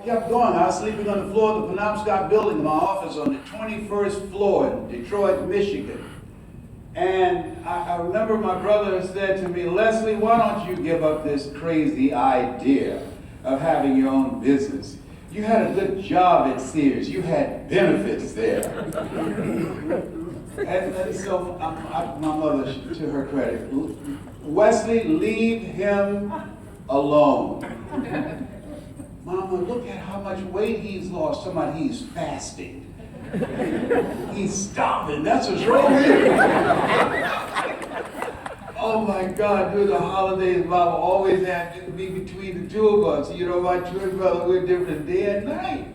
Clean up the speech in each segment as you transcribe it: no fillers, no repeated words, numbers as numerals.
kept going. I was sleeping on the floor of the Penobscot building in my office on the 21st floor in Detroit, Michigan. And I remember my brother said to me, Leslie, why don't you give up this crazy idea of having your own business? You had a good job at Sears. You had benefits there. and so my mother, to her credit, Wesley, leave him alone. Mama, look at how much weight he's lost. Somebody, he's fasting. He's stopping. That's what's wrong with him. Oh my God, during the holidays, Mama always had to be between the two of us. You know, my twin brother, we're different day and night.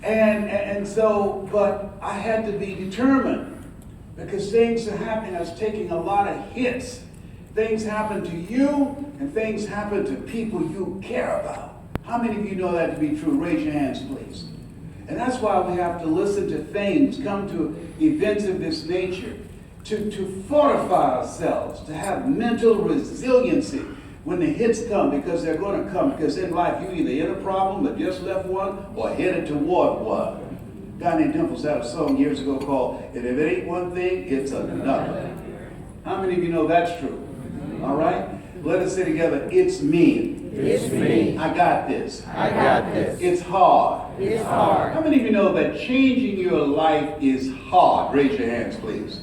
And so, but I had to be determined because things are happening. I was taking a lot of hits. Things happen to you and things happen to people you care about. How many of you know that to be true? Raise your hands, please. And that's why we have to listen to things, come to events of this nature, to fortify ourselves, to have mental resiliency when the hits come, because they're going to come. Because in life, you either in a problem or just left one or headed toward one. A guy named Dimples had a song years ago called, "And if it ain't one thing, it's another." How many of you know that's true? All right? Let us say together, it's me. It's me. I got this. I got this. It's hard. It's hard. How many of you know that changing your life is hard? Raise your hands, please.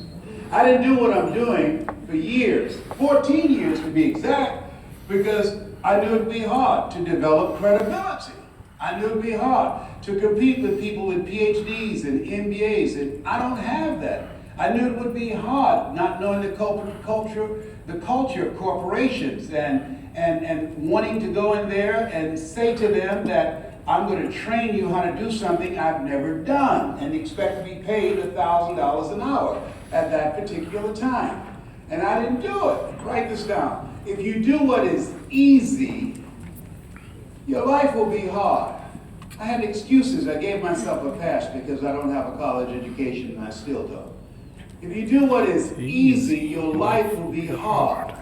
I didn't do what I'm doing for years, 14 years to be exact, because I knew it'd be hard to develop credibility. I knew it'd be hard to compete with people with PhDs and MBAs, and I don't have that. I knew it would be hard, not knowing the culture of corporations and wanting to go in there and say to them that I'm going to train you how to do something I've never done and expect to be paid $1,000 an hour at that particular time. And I didn't do it. Write this down. If you do what is easy, your life will be hard. I had excuses. I gave myself a pass because I don't have a college education and I still don't. If you do what is easy, your life will be hard.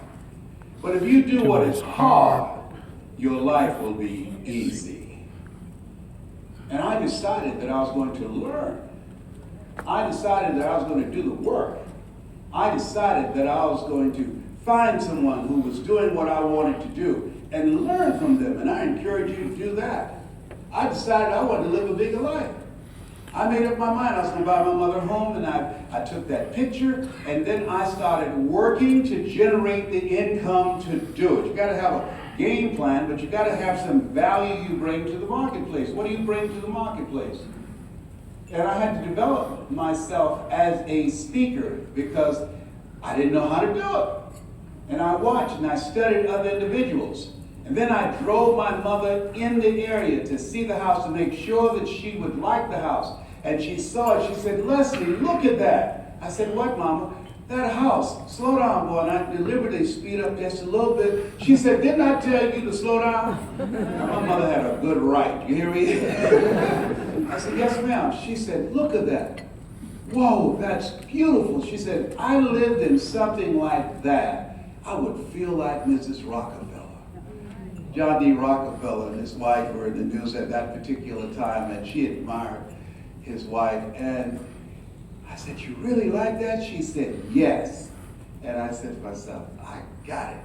But if you do what is hard, your life will be easy. And I decided that I was going to learn. I decided that I was going to do the work. I decided that I was going to find someone who was doing what I wanted to do and learn from them. And I encourage you to do that. I decided I wanted to live a bigger life. I made up my mind I was going to buy my mother a home, and I took that picture, and then I started working to generate the income to do it. You got to have a game plan, but you got to have some value you bring to the marketplace. What do you bring to the marketplace? And I had to develop myself as a speaker because I didn't know how to do it. And I watched and I studied other individuals. And then I drove my mother in the area to see the house to make sure that she would like the house. And she saw it. She said, "Leslie, look at that." I said, "What, Mama?" "That house." "Slow down, boy." And I deliberately speed up just a little bit. She said, "Didn't I tell you to slow down?" My mother had a good right. You hear me? I said, "Yes, ma'am." She said, "Look at that. Whoa, that's beautiful." She said, "I lived in something like that. I would feel like Mrs. Rockefeller." John D. Rockefeller and his wife were in the news at that particular time, and she admired his wife. And I said, "You really like that?" She said, "Yes." And I said to myself, I got it.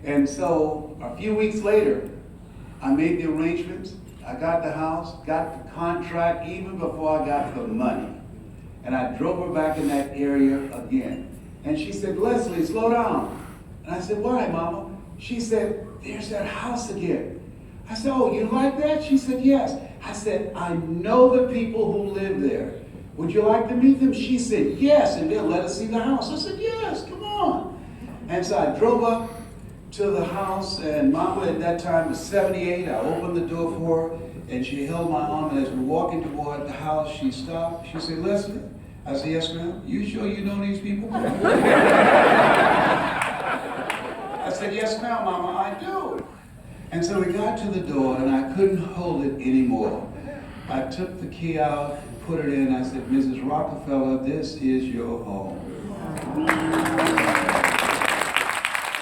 And so a few weeks later, I made the arrangements. I got the house, got the contract even before I got the money. And I drove her back in that area again. And she said, "Leslie, slow down." And I said, "Why, Mama?" She said, "There's that house again." I said, "Oh, you like that?" She said, "Yes." I said, "I know the people who live there. Would you like to meet them?" She said, "Yes," and they'll let us see the house. I said, "Yes, come on." And so I drove up to the house, and Mama at that time was 78. I opened the door for her, and she held my arm, and as we were walking toward the house, she stopped. She said, "Leslie?" I said, "Yes, ma'am." "You sure you know these people?" I said, "Yes, ma'am, Mama, I do." And so we got to the door, and I couldn't hold it anymore. I took the key out, put it in. I said, "Mrs. Rockefeller, this is your home."